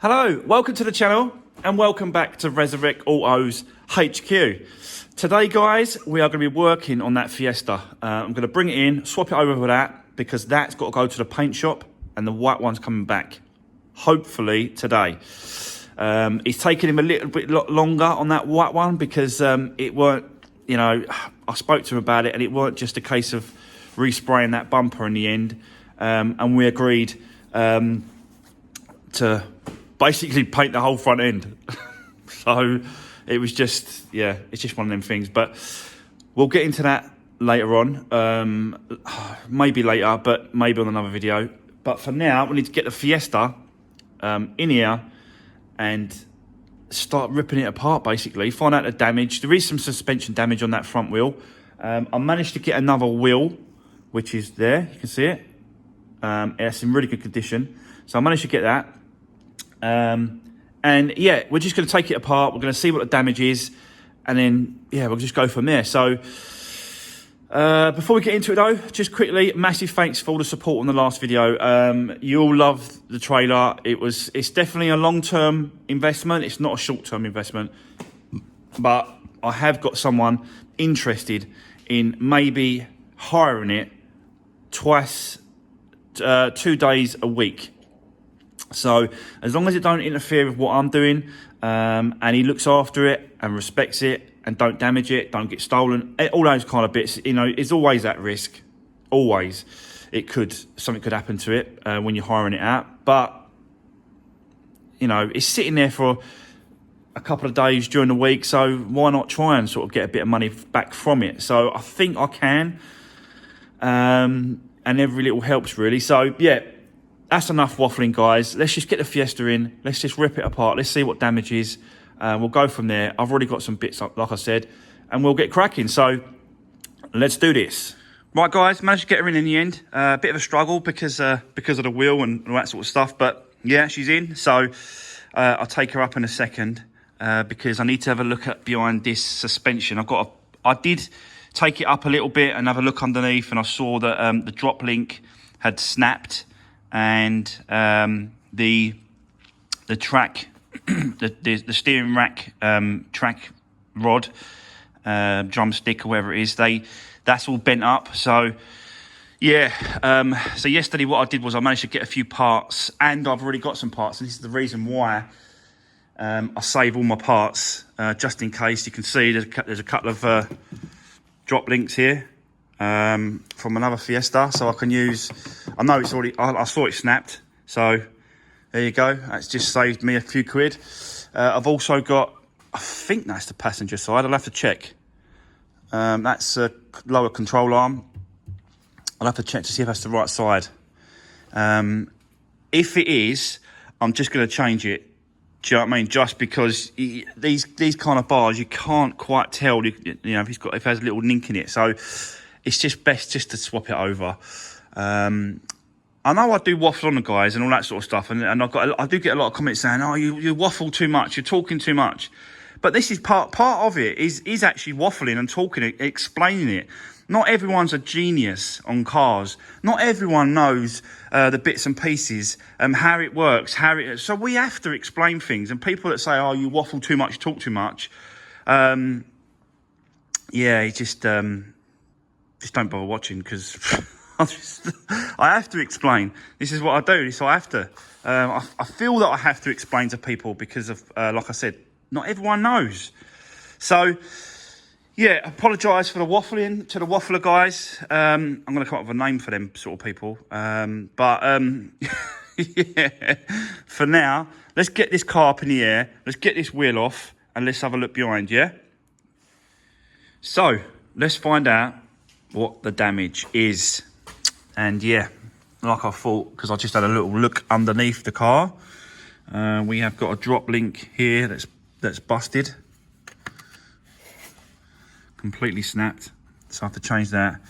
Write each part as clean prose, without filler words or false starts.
Hello, welcome to the channel and welcome back to Resurrect Autos HQ. Today guys, we are going to be working on that Fiesta. I'm going to bring it in, swap it over with that because that's got to go to the paint shop and the white one's coming back, hopefully today. It's taken him a little bit longer on that white one because it weren't, you know, I spoke to him about it and it weren't just a case of respraying that bumper in the end. And we agreed to basically paint the whole front end. So it was just, yeah, it's just one of them things. But we'll get into that later on. Maybe later, but maybe on another video. But for now, we need to get the Fiesta in here and start ripping it apart, basically. Find out the damage. There is some suspension damage on that front wheel. I managed to get another wheel, which is there. You can see it. It's in really good condition. So I managed to get that. And yeah, we're just going to take it apart. We're going to see what the damage is. And then, yeah, we'll just go from there. So before we get into it though, just quickly, massive thanks for all the support on the last video. You all loved the trailer. It's definitely a long-term investment. It's not a short-term investment, but I have got someone interested in maybe hiring it twice, 2 days a week. So as long as it don't interfere with what I'm doing, and he looks after it and respects it and don't damage it, don't get stolen, all those kind of bits, you know, it's always at risk. Always. Something could happen to it when you're hiring it out. But, you know, it's sitting there for a couple of days during the week, so why not try and sort of get a bit of money back from it? So I think I can. And every little helps, really. So, yeah. That's enough waffling, guys. Let's just get the Fiesta in. Let's just rip it apart. Let's see what damage is. We'll go from there. I've already got some bits up, like I said, and we'll get cracking. So let's do this. Right, guys, managed to get her in the end. A bit of a struggle because of the wheel and all that sort of stuff. But yeah, she's in. So I'll take her up in a second because I need to have a look at behind this suspension. I did take it up a little bit and have a look underneath, and I saw that the drop link had snapped. And the track, the steering rack track rod, drumstick or whatever it is, that's all bent up. So yeah, so yesterday what I did was I managed to get a few parts, and I've already got some parts, and this is the reason why I save all my parts just in case. You can see there's a couple of drop links here. From another Fiesta, so I can use, I know it's already, I saw it snapped, so there you go. That's just saved me a few quid. I've also got, I think that's the passenger side, I'll have to check. That's a lower control arm. I'll have to check to see if that's the right side. If it is, I'm just going to change it. Do you know what I mean? Just because these kind of bars, you can't quite tell, you know, if it has a little nick in it. So it's just best just to swap it over. I know I do waffle on the guys and all that sort of stuff, and I do get a lot of comments saying, "Oh, you waffle too much. You're talking too much." But this is part of it. Is actually waffling and talking, explaining it. Not everyone's a genius on cars. Not everyone knows the bits and pieces and how it works. So we have to explain things. And people that say, "Oh, you waffle too much, talk too much," yeah, it's just don't bother watching because I have to explain. This is what I do. So I have to. I feel that I have to explain to people because of, like I said, not everyone knows. So yeah, apologise for the waffling to the waffler guys. I'm going to come up with a name for them sort of people. But yeah, for now, let's get this car up in the air. Let's get this wheel off and let's have a look behind. Yeah. So let's find out what the damage is. And yeah, like I thought, because I just had a little look underneath the car, we have got a drop link here that's busted, completely snapped, so I have to change that.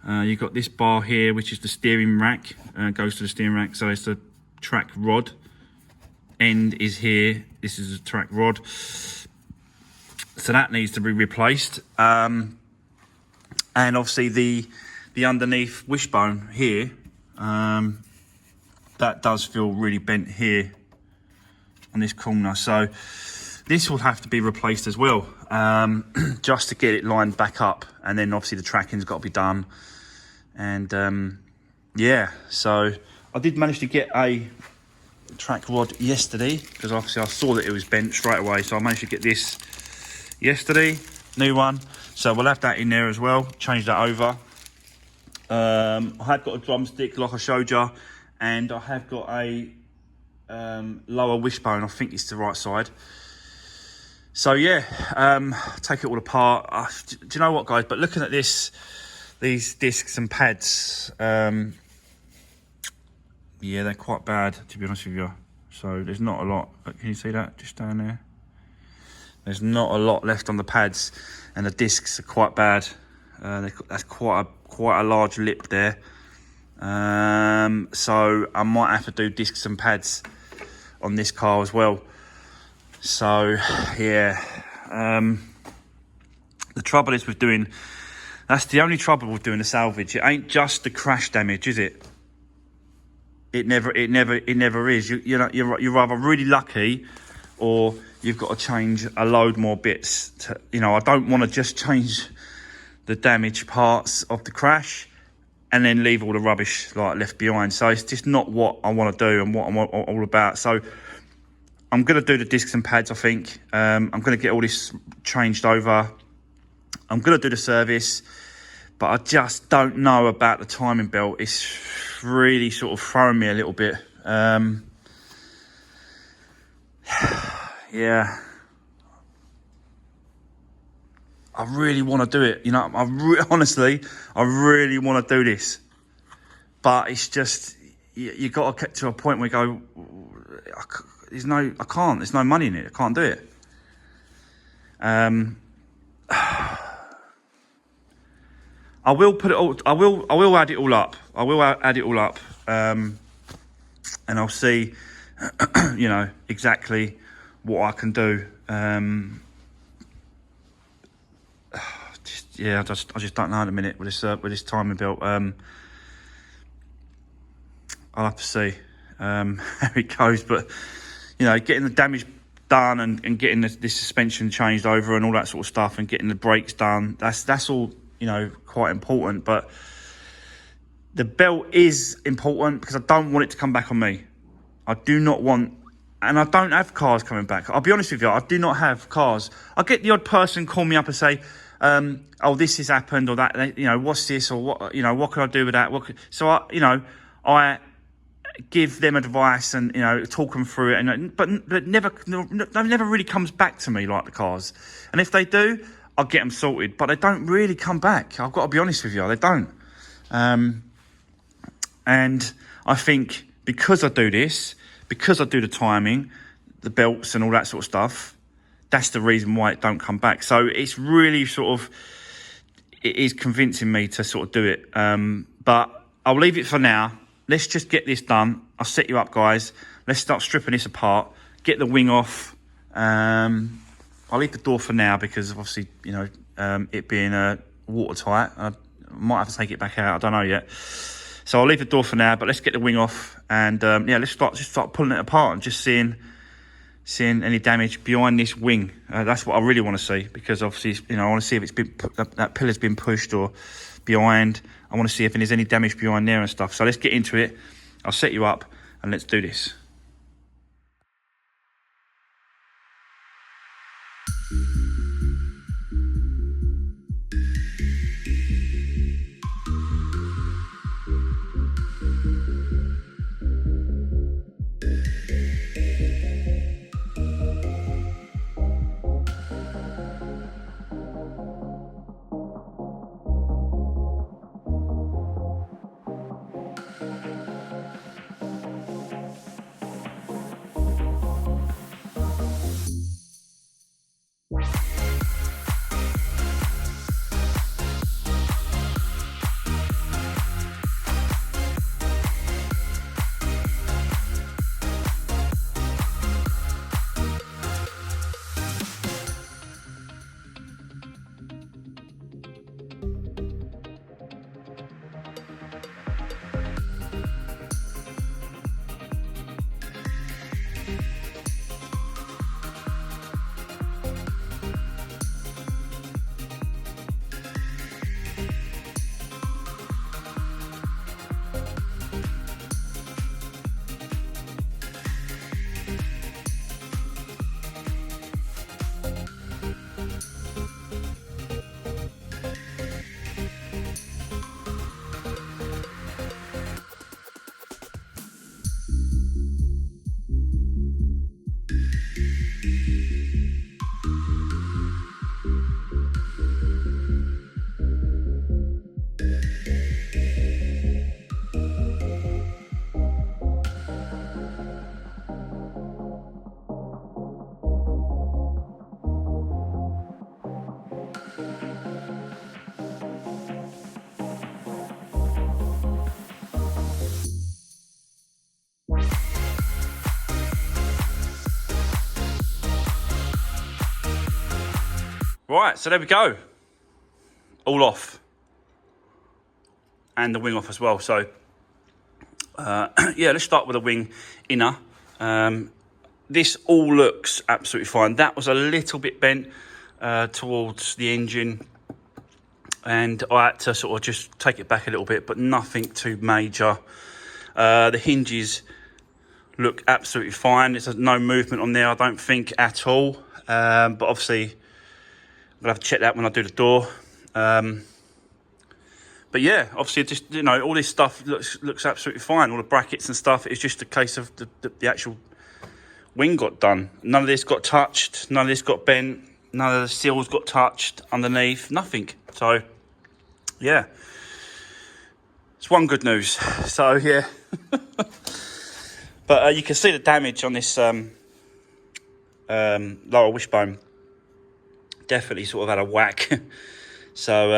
You've got this bar here, which is the steering rack, goes to the steering rack, so it's the track rod end is here. This is a track rod, so that needs to be replaced. And obviously the underneath wishbone here, that does feel really bent here corner. So this will have to be replaced as well, just to get it lined back up. And then obviously the tracking's got to be done. And yeah, so I did manage to get a track rod yesterday, because obviously I saw that it was bent straight away. So I managed to get this yesterday, new one. So we'll have that in there as well, change that over. I have got a drumstick like I showed you, and I have got a lower wishbone. I think it's the right side. So yeah, take it all apart. Do you know what, guys? But looking at these discs and pads, yeah, they're quite bad, to be honest with you. So there's not a lot. Can you see that just down there? There's not a lot left on the pads, and the discs are quite bad. That's quite a large lip there. So I might have to do discs and pads on this car as well. So yeah, the trouble is with doing, that's the only trouble with doing the salvage. It ain't just the crash damage, is it? It never is. You're either really lucky, or you've got to change a load more bits. I don't want to just change the damaged parts of the crash and then leave all the rubbish like left behind. So it's just not what I want to do and what I'm all about. So I'm going to do the discs and pads, I think. I'm going to get all this changed over. I'm going to do the service, but I just don't know about the timing belt. It's really sort of throwing me a little bit. Yeah. I really want to do it. Honestly, I really want to do this. But it's just, you got to get to a point where you go, I can't. There's no money in it. I can't do it. I will put it all. I will add it all up. I will add it all up, and I'll see, exactly what I can do. I just don't know at the minute with this timing belt. I'll have to see how it goes, but getting the damage done and getting this suspension changed over and all that sort of stuff, and getting the brakes done, that's all quite important. But the belt is important because I don't want it to come back on me. I do not want, and I don't have cars coming back. I'll be honest with you, I do not have cars. I get the odd person call me up and say, oh, this has happened, or that, what's this, or what can I do with that? So I give them advice and talk them through it, and but never really comes back to me like the cars. And if they do, I'll get them sorted, but they don't really come back. I've got to be honest with you, they don't. And I think because I do this, because I do the timing, the belts and all that sort of stuff, that's the reason why it don't come back. So it's really it is convincing me to sort of do it. But I'll leave it for now. Let's just get this done. I'll set you up, guys. Let's start stripping this apart, get the wing off. I'll leave the door for now because obviously, it being watertight, I might have to take it back out. I don't know yet. So I'll leave the door for now, but let's get the wing off. And let's start pulling it apart and just seeing any damage behind this wing. That's what I really want to see, because obviously, I want to see if it's been that pillar's been pushed or behind. I want to see if there's any damage behind there and stuff. So let's get into it. I'll set you up and let's do this. Right, so there we go. All off. And the wing off as well. So, yeah, let's start with the wing inner. This all looks absolutely fine. That was a little bit bent towards the engine. And I had to sort of just take it back a little bit, but nothing too major. The hinges look absolutely fine. There's no movement on there, I don't think, at all. But obviously, I'm gonna have to check that when I do the door. But yeah, obviously, just, you know, all this stuff looks absolutely fine. All the brackets and stuff. It's just a case of the actual wing got done. None of this got touched. None of this got bent. None of the seals got touched underneath. Nothing. So yeah, it's one good news. So yeah. But you can see the damage on this lower wishbone. Definitely sort of had a whack. So,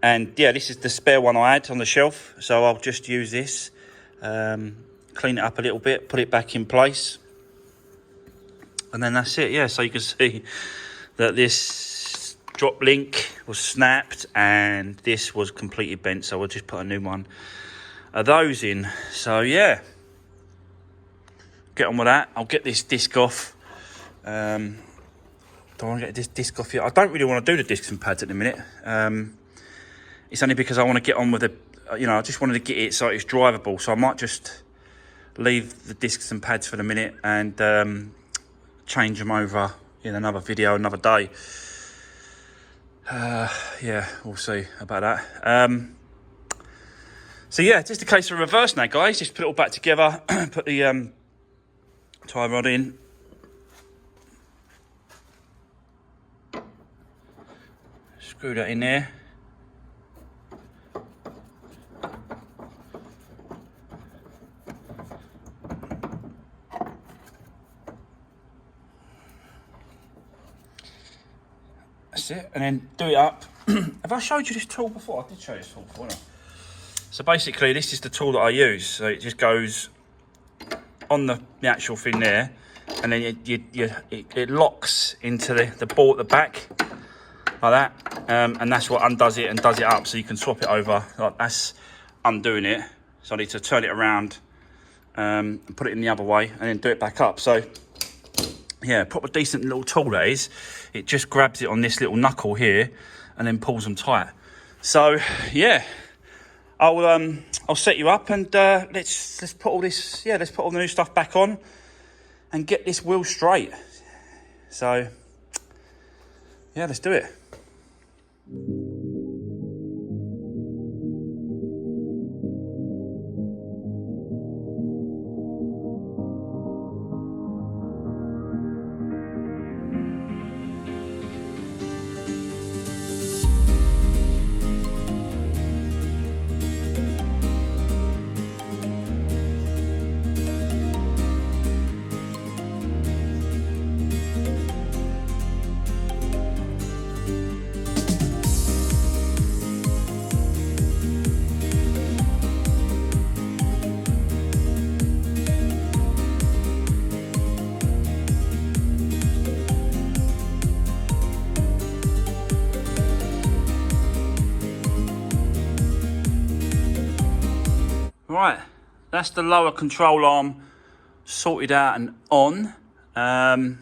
and yeah, this is the spare one I had on the shelf. So I'll just use this, clean it up a little bit, put it back in place. And then that's it, yeah. So you can see that this drop link was snapped and this was completely bent. So we'll just put a new one of those in. So yeah. Get on with that. I'll get this disc off. Don't want to get this disc off yet. I don't really want to do the discs and pads at the minute. It's only because I want to get on with the, you know, I just wanted to get it so it's drivable. So I might just leave the discs and pads for the minute and change them over in another video, another day. Yeah, we'll see about that. So yeah, just a case of reverse now, guys. Just put it all back together. Put the tie rod in. Screw that in there. That's it, and then do it up. Have I showed you this tool before? I did show you this tool before, didn't I? So basically, this is the tool that I use. So it just goes on the actual thing there, and then it locks into the ball at the back like that, and that's what undoes it and does it up. So you can swap it over. Like that's undoing it. So I need to turn it around and put it in the other way, and then do it back up. So yeah, proper decent little tool that is. It just grabs it on this little knuckle here, and then pulls them tight. So yeah. I'll set you up and let's put all this, yeah, let's put all the new stuff back on and get this wheel straight. So yeah, let's do it. Right, that's the lower control arm sorted out and on. I'm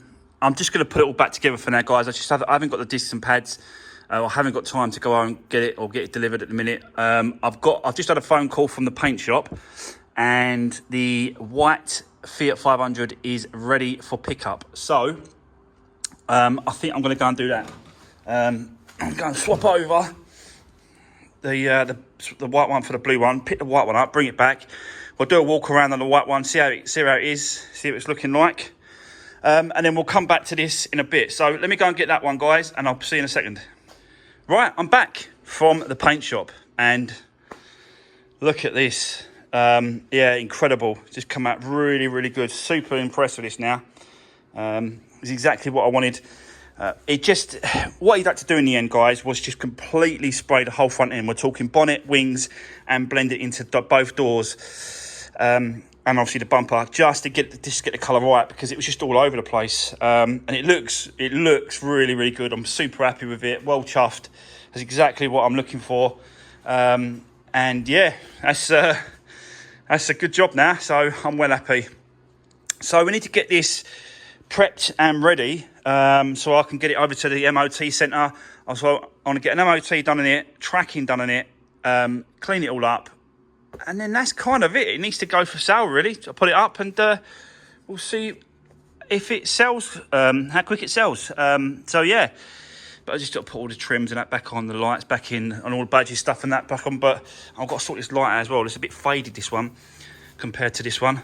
just going to put it all back together for now, guys. I haven't got the discs and pads. I haven't got time to go out and get it delivered at the minute. I've just had a phone call from the paint shop, and the white Fiat 500 is ready for pickup. So I think I'm going to go and do that. I'm going to swap over the white one for the blue one, pick the white one up, bring it back. We'll do a walk around on the white one, see how it is, see what it's looking like. And then we'll come back to this in a bit. So let me go and get that one, guys, and I'll see you in a second. Right, I'm back from the paint shop, and look at this. Yeah, incredible. Just come out really, really good. Super impressed with this now. It's exactly what I wanted. What he'd had to do in the end, guys, was just completely spray the whole front end. We're talking bonnet, wings, and blend it into both doors. and obviously the bumper, just to get the colour right, because it was just all over the place. And it looks really, really good. I'm super happy with it. Well chuffed. That's exactly what I'm looking for. And yeah, that's a good job now. So I'm well happy. So we need to get this prepped and ready, so I can get it over to the MOT centre. Also, I want to get an MOT done in it, tracking done in it, clean it all up, and then that's kind of it. It needs to go for sale, really. I'll put it up, and we'll see if it sells, how quick it sells. So yeah, but I just got to put all the trims and that back on, the lights back in, and all the badges stuff and that back on. But I've got to sort this light out as well. It's a bit faded, this one, compared to this one.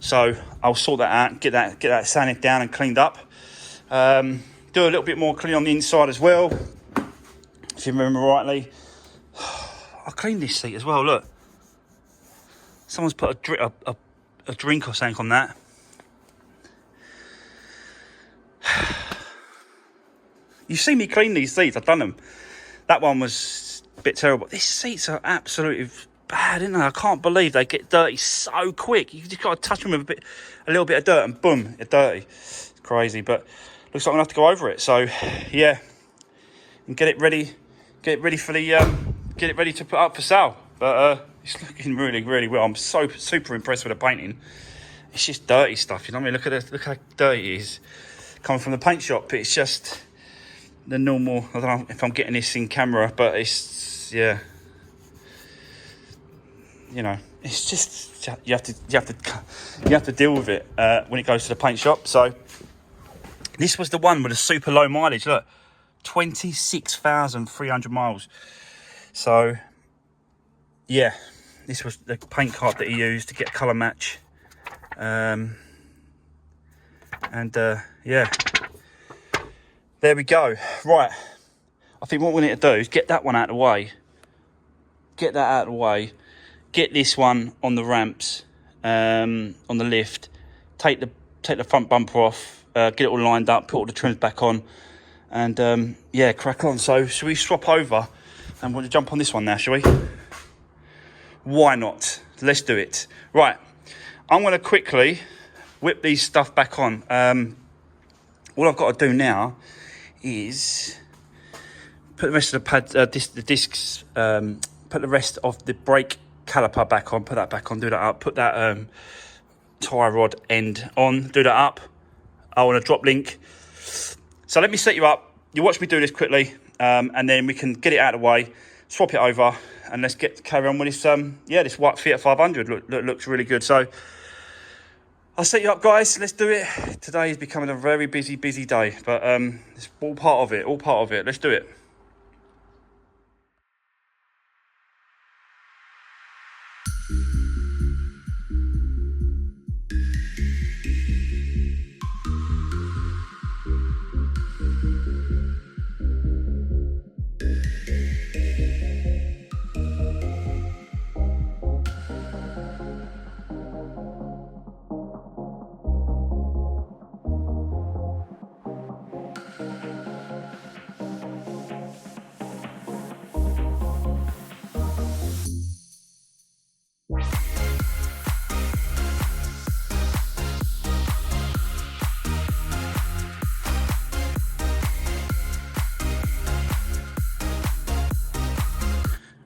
So I'll sort that out, get that sanded down and cleaned up. Do a little bit more clean on the inside as well. If you remember rightly, I cleaned this seat as well. Look, someone's put a drink or something on that. You've seen me clean these seats. I've done them. That one was a bit terrible. These seats are absolutely bad, isn't they? I can't believe they get dirty so quick. You just got to touch them with a little bit of dirt, and boom, they're dirty. It's crazy, but looks like I'm gonna have to go over it. So yeah, and get it ready for the get it ready to put up for sale. But it's looking really, really well. I'm so super impressed with the painting. It's just dirty stuff, you know what I mean? Look how dirty it is coming from the paint shop. It's just the normal. I don't know if I'm getting this in camera, but it's, yeah, you know, it's just you have to deal with it when it goes to the paint shop. So this was the one with a super low mileage. Look, 26,300 miles. So yeah, this was the paint card that he used to get a colour match. Yeah, there we go. Right, I think what we need to do is get that one out of the way. Get that out of the way. Get this one on the ramps, on the lift. Take the front bumper off. Get it all lined up. Put all the trims back on, and yeah, crack on. So, shall we swap over and want to jump on this one now? Shall we? Why not? Let's do it. Right, I'm going to quickly whip these stuff back on. All I've got to do now is put the rest of the pads, the discs, put the rest of the brake caliper back on, put that back on, do that up, put that tie rod end on, do that up. I want a drop link. So let me set you up. You watch me do this quickly, and then we can get it out of the way, swap it over, and let's carry on with this. Yeah, this white Fiat 500 looks really good. So I'll set you up, guys. Let's do it. Today is becoming a very busy day, but it's all part of it. Let's do it.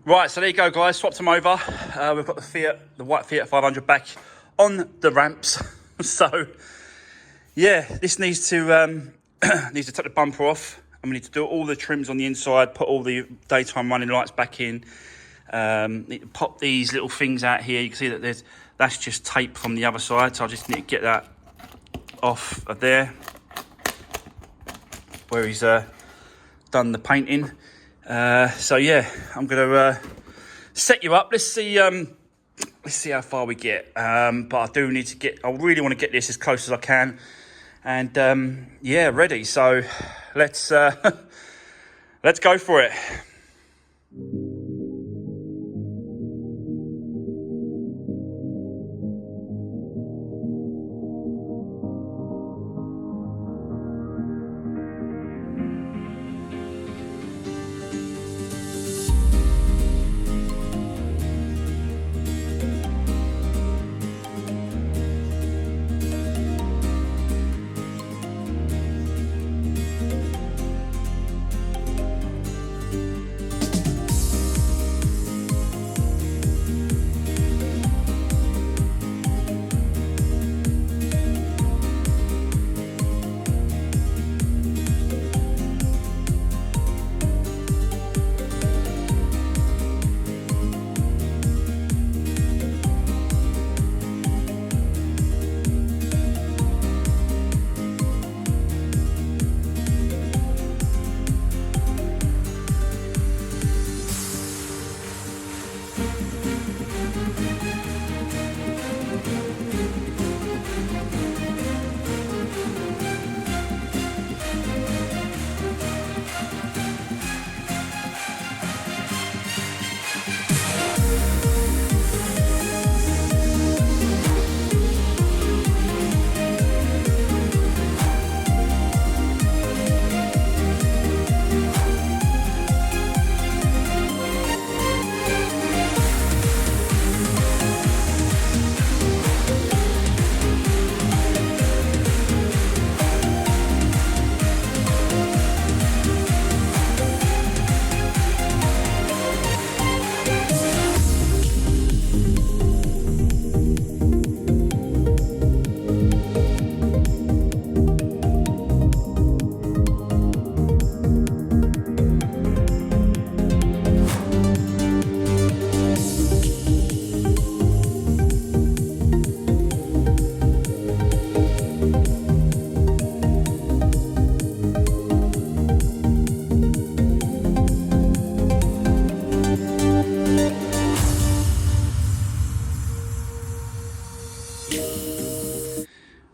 Right, so there you go, guys. Swapped them over. We've got the white Fiat 500 back on the ramps. So yeah, this needs to take the bumper off, and we need to do all the trims on the inside, put all the daytime running lights back in. Need to pop these little things out here. You can see that that's just tape from the other side, so I just need to get that off of there where he's done the painting. So yeah, I'm gonna set you up. Let's see how far we get. But I do need to I really want to get this as close as I can, and yeah, ready. So let's go for it.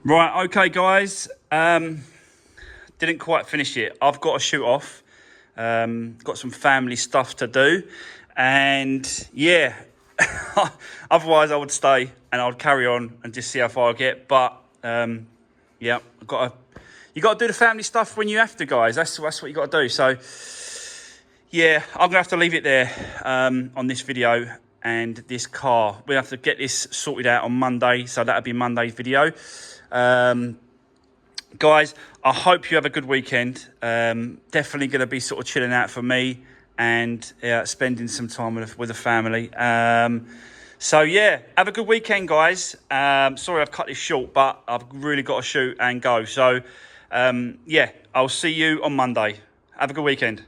Right, okay, guys. Didn't quite finish it. I've got to shoot off. Got some family stuff to do. And yeah, otherwise I would stay and I would carry on and just see how far I get. But yeah, you got to do the family stuff when you have to, guys. That's what you got to do. So yeah, I'm gonna have to leave it there on this video and this car. We have to get this sorted out on Monday, so that'll be Monday's video. Guys, I hope you have a good weekend. Definitely going to be sort of chilling out for me and spending some time with the family. So yeah, have a good weekend, guys. Sorry I've cut this short, but I've really got to shoot and go. So yeah, I'll see you on Monday. Have a good weekend.